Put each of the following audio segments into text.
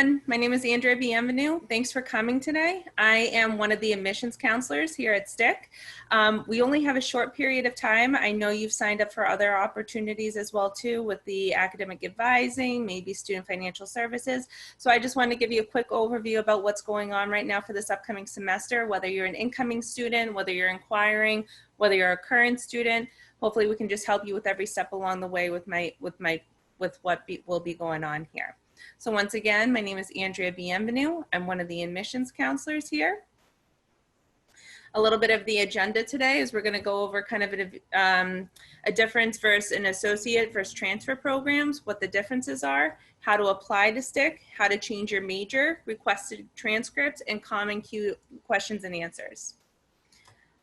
everyone. My name is Andrea Bienvenue. Thanks for coming today. I am one of the admissions counselors here at STIC. We only have a short period of time. I know you've signed up for other opportunities as well too with the academic advising, maybe student financial services. So I just want to give you a quick overview about what's going on right now for this upcoming semester, whether you're an incoming student, whether you're inquiring, whether you're a current student. Hopefully we can just help you with every step along the way with what will be going on here. So once again, my name is Andrea Bienvenue. I'm one of the admissions counselors here. A little bit of the agenda today is we're going to go over kind of a difference versus an associate versus transfer programs, what the differences are, how to apply to STIC, how to change your major, requested transcripts, and common Q questions and answers.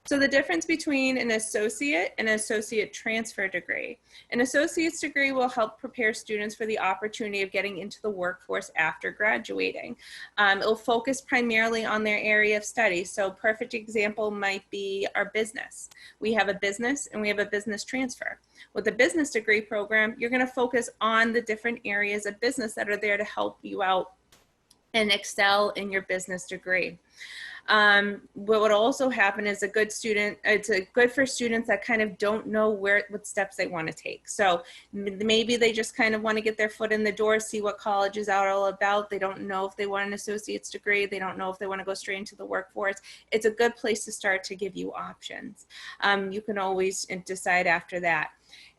So the difference between an associate and an associate transfer degree. An associate's degree will help prepare students for the opportunity of getting into the workforce after graduating. It'll focus primarily on their area of study. So perfect example might be our business. We have a business and we have a business transfer. With the business degree program, you're going to focus on the different areas of business that are there to help you out and excel in your business degree. What would also happen is it's good for students that kind of don't know what steps they want to take. So maybe they just kind of want to get their foot in the door, see what college is all about. They don't know if they want an associate's degree. They don't know if they want to go straight into the workforce. It's a good place to start to give you options. You can always decide after that.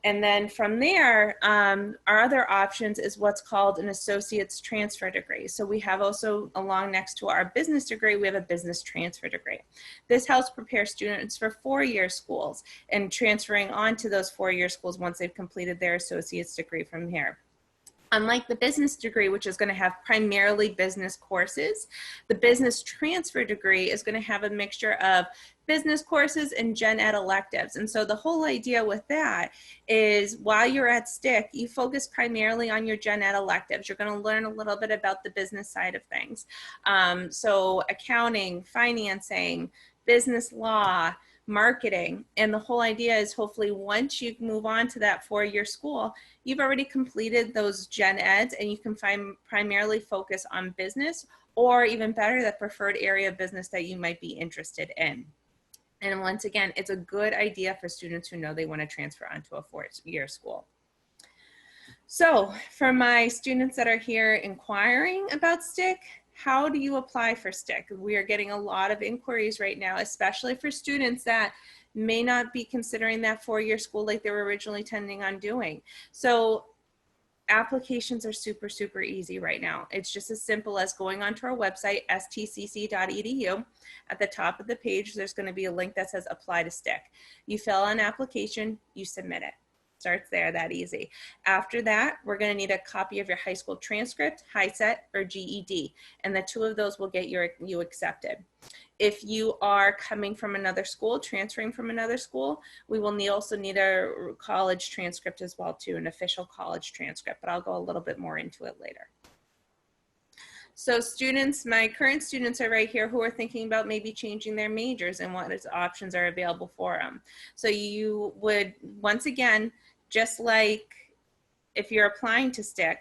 And then from there, our other options is what's called an associate's transfer degree. So we have also, along next to our business degree, we have a business transfer degree. This helps prepare students for four-year schools and transferring on to those four-year schools once they've completed their associate's degree from here. Unlike the business degree, which is going to have primarily business courses, the business transfer degree is going to have a mixture of business courses and gen ed electives. And so the whole idea with that is while you're at STIC, you focus primarily on your gen ed electives. You're going to learn a little bit about the business side of things. So accounting, financing, business law, marketing. And the whole idea is hopefully once you move on to that four-year school, you've already completed those gen eds and you can primarily focus on business, or even better, that preferred area of business that you might be interested in. And once again, it's a good idea for students who know they want to transfer onto a four-year school. So for my students that are here inquiring about STIC, how do you apply for STIC? We are getting a lot of inquiries right now, especially for students that may not be considering that four-year school like they were originally intending on doing. So applications are super, super easy right now. It's just as simple as going onto our website, stcc.edu. At the top of the page, there's going to be a link that says apply to STIC. You fill out an application, you submit it. Starts there, that easy. After that, we're going to need a copy of your high school transcript, HiSET, or GED, and the two of those will get you accepted. If you are coming from another school, transferring from another school, we will also need a college transcript as well too, an official college transcript, but I'll go a little bit more into it later. So students, my current students are right here who are thinking about maybe changing their majors and what options are available for them. So you would, once again, just like if you're applying to STIC,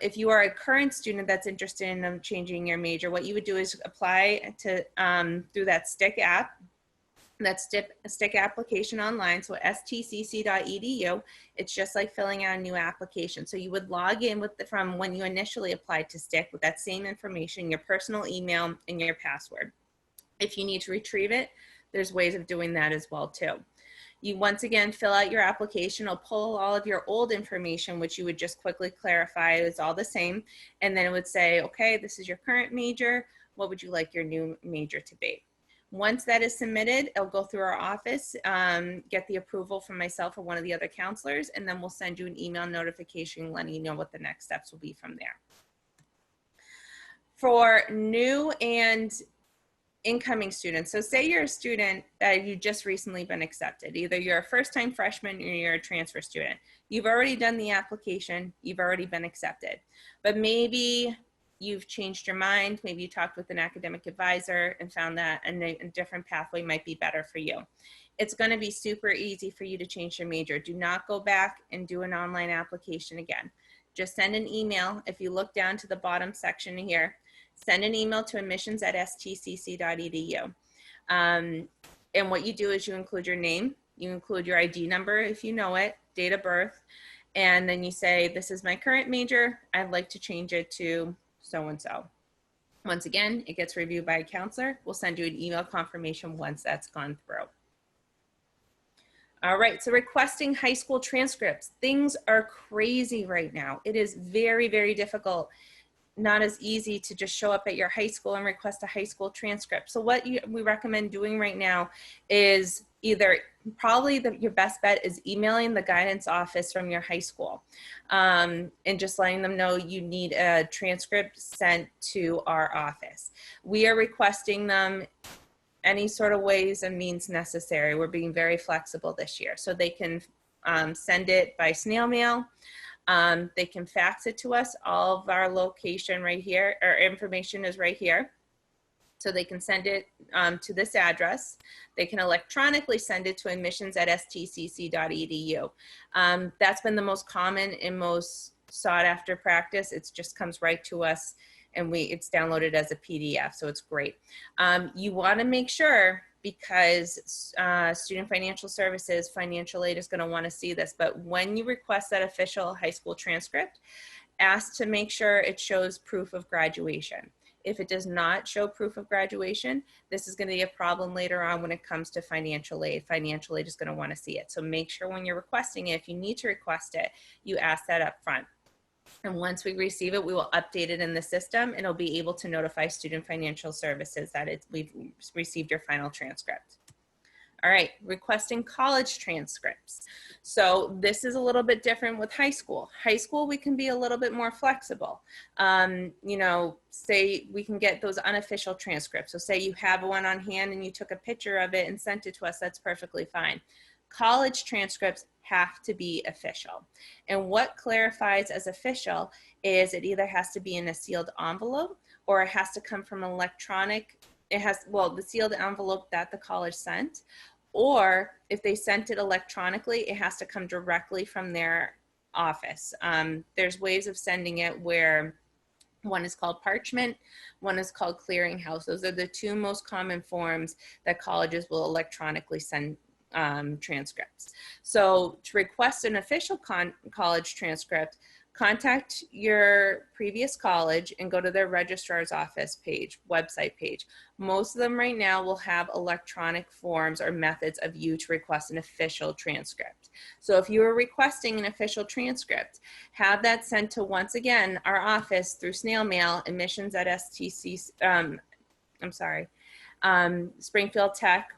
if you are a current student that's interested in changing your major, what you would do is apply to through that STIC app, that STIC application online, so stcc.edu. It's just like filling out a new application. So you would log in from when you initially applied to STIC with that same information, your personal email and your password. If you need to retrieve it, there's ways of doing that as well too. You once again fill out your application. It'll pull all of your old information, which you would just quickly clarify is all the same. And then it would say, okay, this is your current major. What would you like your new major to be? Once that is submitted, it'll go through our office, get the approval from myself or one of the other counselors, and then we'll send you an email notification letting you know what the next steps will be from there. For new and incoming students. So say you're a student that you just recently been accepted. Either you're a first-time freshman or you're a transfer student. You've already done the application. You've already been accepted. But maybe you've changed your mind. Maybe you talked with an academic advisor and found that a different pathway might be better for you. It's going to be super easy for you to change your major. Do not go back and do an online application again. just send an email. If you look down to the bottom section here, send an email to admissions@stcc.edu. And what you do is you include your name, you include your ID number if you know it, date of birth, and then you say, this is my current major, I'd like to change it to so-and-so. Once again, it gets reviewed by a counselor. We'll send you an email confirmation once that's gone through. All right, so requesting high school transcripts. Things are crazy right now. It is very, very difficult. Not as easy to just show up at your high school and request a high school transcript. So what we recommend doing right now is either your best bet is emailing the guidance office from your high school and just letting them know you need a transcript sent to our office. We are requesting them any sort of ways and means necessary. We're being very flexible this year. So they can send it by snail mail. They can fax it to us. All of our location right here, or information is right here. So they can send it to this address. They can electronically send it to admissions@stcc.edu. That's been the most common and most sought after practice. It just comes right to us and it's downloaded as a PDF, so it's great. You wanna make sure, because Student Financial Services, financial aid is gonna wanna see this, but when you request that official high school transcript, ask to make sure it shows proof of graduation. If it does not show proof of graduation, this is gonna be a problem later on when it comes to financial aid. Financial aid is gonna wanna see it. So make sure when you're requesting it, if you need to request it, you ask that up front. And once we receive it, we will update it in the system and it'll be able to notify Student Financial Services that we've received your final transcript. All right, requesting college transcripts. So this is a little bit different with high school. High school, we can be a little bit more flexible. You know, say we can get those unofficial transcripts. So say you have one on hand and you took a picture of it and sent it to us, that's perfectly fine. College transcripts have to be official. And what clarifies as official is it either has to be in a sealed envelope or it has to come from electronic, the sealed envelope that the college sent, or if they sent it electronically, it has to come directly from their office. There's ways of sending it where one is called parchment, one is called clearinghouse. Those are the two most common forms that colleges will electronically send transcripts. So to request an official college transcript, contact your previous college and go to their registrar's office website page. Most of them right now will have electronic forms or methods of you to request an official transcript. So if you are requesting an official transcript, have that sent to, once again, our office through snail mail, admissions@STCC, Springfield Tech,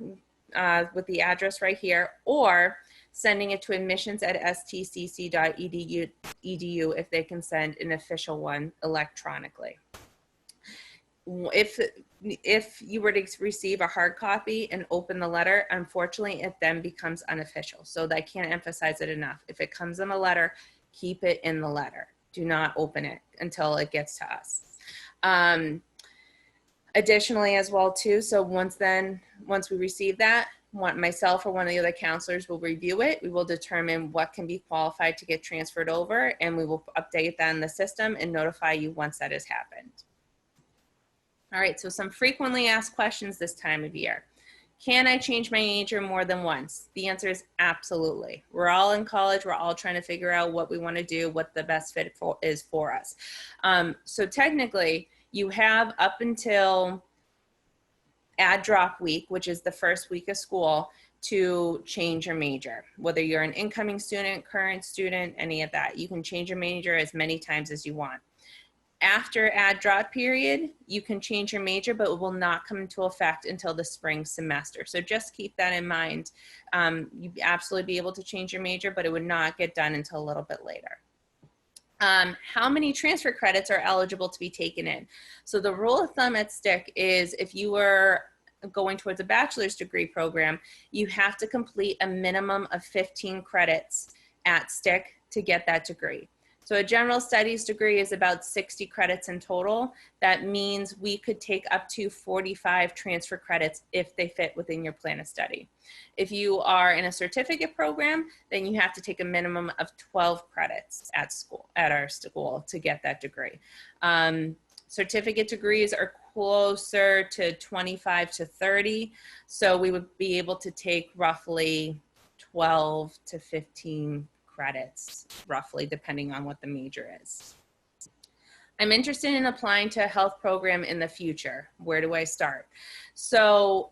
with the address right here, or sending it to admissions@stcc.edu if they can send an official one electronically. If you were to receive a hard copy and open the letter, unfortunately, it then becomes unofficial. So I can't emphasize it enough. If it comes in a letter, keep it in the letter. Do not open it until it gets to us. Additionally as well too, so once we receive that, myself or one of the other counselors will review it. We will determine what can be qualified to get transferred over, and we will update that in the system and notify you once that has happened. All right, so some frequently asked questions this time of year. Can I change my major more than once? The answer is absolutely. We're all in college. We're all trying to figure out what we want to do, what the best fit is for us. So technically, you have up until add drop week, which is the first week of school, to change your major. Whether you're an incoming student, current student, any of that, you can change your major as many times as you want. After add drop period, you can change your major, but it will not come into effect until the spring semester. So just keep that in mind. You'd absolutely be able to change your major, but it would not get done until a little bit later. How many transfer credits are eligible to be taken in? So the rule of thumb at STIC is if you were going towards a bachelor's degree program, you have to complete a minimum of 15 credits at STIC to get that degree. So a general studies degree is about 60 credits in total. That means we could take up to 45 transfer credits if they fit within your plan of study. If you are in a certificate program, then you have to take a minimum of 12 credits at our school to get that degree. Certificate degrees are closer to 25 to 30. So we would be able to take roughly 12 to 15 credits, roughly, depending on what the major is. I'm interested in applying to a health program in the future. Where do I start? So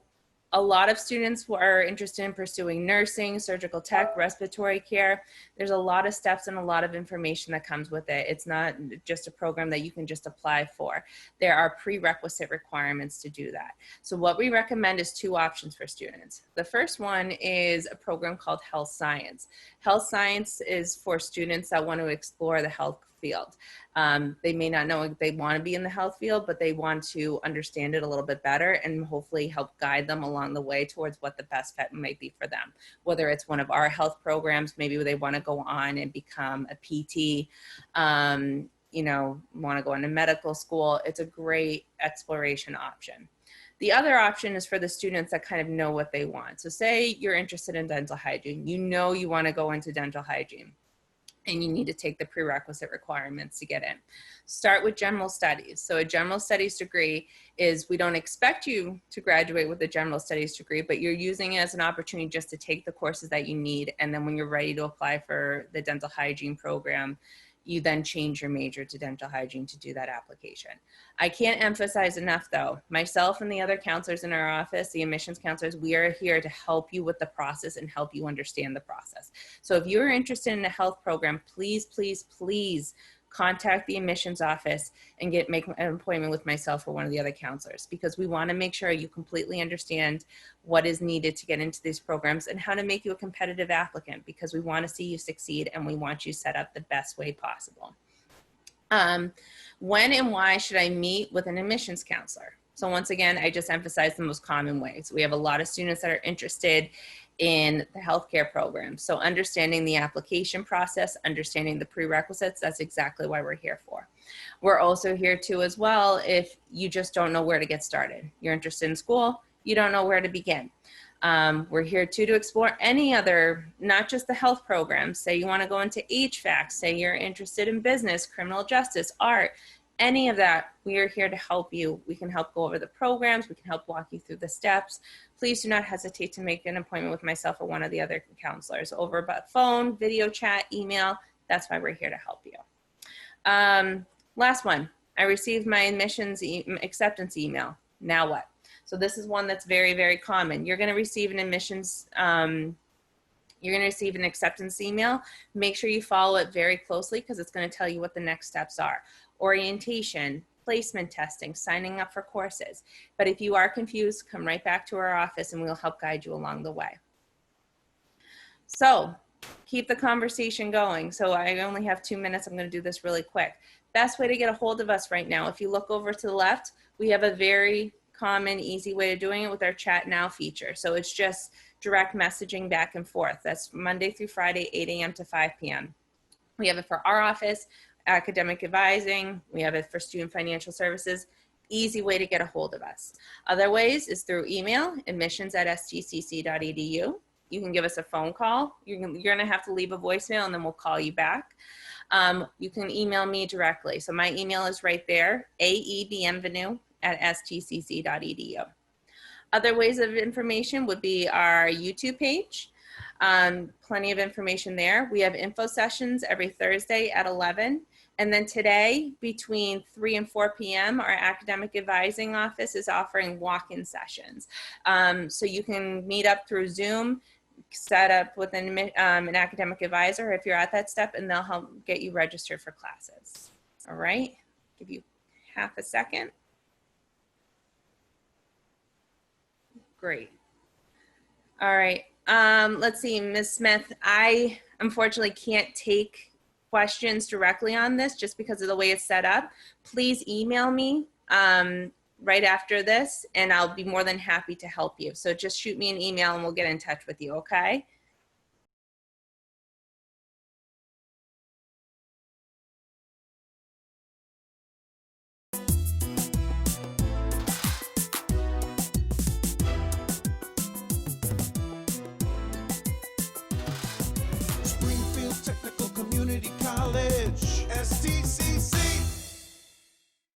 a lot of students who are interested in pursuing nursing, surgical tech, respiratory care. There's a lot of steps and a lot of information that comes with it. It's not just a program that you can just apply for. There are prerequisite requirements to do that. So what we recommend is two options for students. The first one is a program called Health Science. Health Science is for students that want to explore the health field. They may not know if they want to be in the health field, but they want to understand it a little bit better and hopefully help guide them along the way towards what the best fit might be for them. Whether it's one of our health programs, maybe they want to go on and become a PT, you know, want to go into medical school. It's a great exploration option. The other option is for the students that kind of know what they want. So say you're interested in dental hygiene, you know you want to go into dental hygiene, and you need to take the prerequisite requirements to get in. Start with general studies. So a general studies degree is, we don't expect you to graduate with a general studies degree, but you're using it as an opportunity just to take the courses that you need. And then when you're ready to apply for the dental hygiene program, you then change your major to dental hygiene to do that application. I can't emphasize enough though, myself and the other counselors in our office, the admissions counselors, we are here to help you with the process and help you understand the process. So if you're interested in a health program, please, please, please contact the admissions office and make an appointment with myself or one of the other counselors, because we want to make sure you completely understand what is needed to get into these programs and how to make you a competitive applicant, because we want to see you succeed and we want you set up the best way possible. When and why should I meet with an admissions counselor? So once again, I just emphasize the most common ways. We have a lot of students that are interested in the healthcare program. So understanding the application process, understanding the prerequisites, that's exactly why we're here for. We're also here too as well if you just don't know where to get started. You're interested in school, you don't know where to begin. We're here too to explore any other, not just the health programs. Say you want to go into HVAC, say you're interested in business, criminal justice, art, any of that, we are here to help you. We can help go over the programs. We can help walk you through the steps. Please do not hesitate to make an appointment with myself or one of the other counselors over by phone, video chat, email. That's why we're here to help you. Last one, I received my admissions acceptance email. Now what? So this is one that's very, very common. You're going to receive an admissions, you're going to receive an acceptance email. Make sure you follow it very closely because it's going to tell you what the next steps are. Orientation, placement testing, signing up for courses. But if you are confused, come right back to our office and we'll help guide you along the way. So keep the conversation going. So I only have 2 minutes. I'm going to do this really quick. Best way to get a hold of us right now, if you look over to the left, we have a very common, easy way of doing it with our chat now feature. So it's just direct messaging back and forth. That's Monday through Friday, 8 a.m. to 5 p.m. We have it for our office, academic advising. We have it for student financial services. Easy way to get a hold of us. Other ways is through email, admissions@stcc.edu. You can give us a phone call. You're going to have to leave a voicemail and then we'll call you back. You can email me directly. So my email is right there, aebienvenue@stcc.edu. Other ways of information would be our YouTube page. Plenty of information there. We have info sessions every Thursday at 11. And then today, between 3 and 4 p.m., our academic advising office is offering walk-in sessions. So you can meet up through Zoom, set up with an academic advisor if you're at that step, and they'll help get you registered for classes. All right, give you half a second. Great. All right, let's see, Ms. Smith, I unfortunately can't take questions directly on this just because of the way it's set up. Please email me right after this and I'll be more than happy to help you. So just shoot me an email and we'll get in touch with you, okay? knowledge.